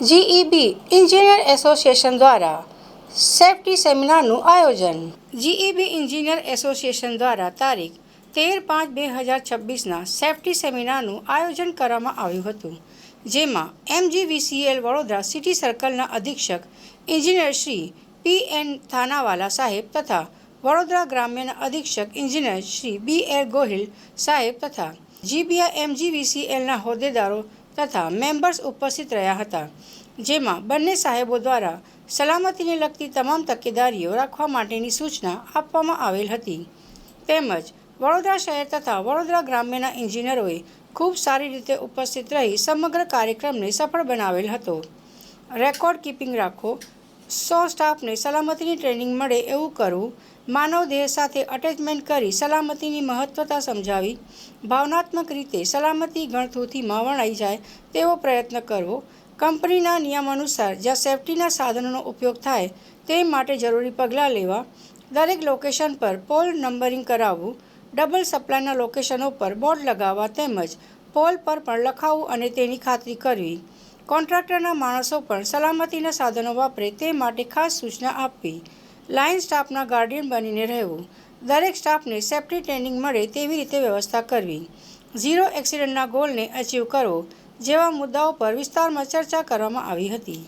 GEB engineer association દ્વારા safety સેમિનારનું આયોજન. GEB engineer association દ્વારા તારીખ 13/5/2026ના સેફટી સેમિનારનું આયોજન કરવામાં આવ્યું હતું, જેમાં એમજીવીસીએલ વડોદરા સિટી સર્કલના અધિક્ષક એન્જિનિયર શ્રી પી.એન. થાનાવાલા સાહેબ તથા વડોદરા ગ્રામ્યના અધિક્ષક એન્જિનિયર શ્રી બી.એલ. ગોહિલ સાહેબ તથા એમજીવીસીએલના હોદ્દેદારો તથા મેમ્બર્સ ઉપસ્થિત રહ્યા હતા, જેમાં બંને સાહેબો દ્વારા સલામતીને લગતી તમામ તકેદારીઓ રાખવા માટેની સૂચના આપવામાં આવેલ હતી. તેમજ વડોદરા શહેર તથા વડોદરા ગ્રામ્યના એન્જિનિયરોએ ખૂબ સારી રીતે ઉપસ્થિત રહી સમગ્ર કાર્યક્રમને સફળ બનાવેલ હતો. રેકોર્ડ કીપિંગ રાખો, 100 સ્ટાફને સલામતીની ટ્રેનિંગ મળે એવું કરવું, માનવ દેહ સાથે અટેચમેન્ટ કરી સલામતીની મહત્વતા સમજાવી, ભાવનાત્મક રીતે સલામતી ગળથૂથીમાં વણાઈ જાય તેવો પ્રયત્ન કરવો, કંપનીના નિયમાનુસાર જ્યાં સેફટીના સાધનોનો ઉપયોગ થાય તે માટે જરૂરી પગલાં લેવા, દરેક લોકેશન પર પોલ નંબરિંગ કરાવવું, ડબલ સપ્લાયના લોકેશનો પર બોર્ડ લગાવવા તેમજ પોલ પર પણ લખાવવું અને તેની ખાતરી કરવી, કોન્ટ્રાક્ટરના માણસો પણ સલામતીના સાધનો વાપરે તે માટે ખાસ સૂચના આપવી, લાઇન સ્ટાફના ગાર્ડિયન બનીને રહેવું, દરેક સ્ટાફને સેફટી ટ્રેનિંગ મળે તેવી રીતે વ્યવસ્થા કરવી, ઝીરો એક્સિડન્ટના ગોલને અચીવ કરવો જેવા મુદ્દાઓ પર વિસ્તારમાં ચર્ચા કરવામાં આવી હતી.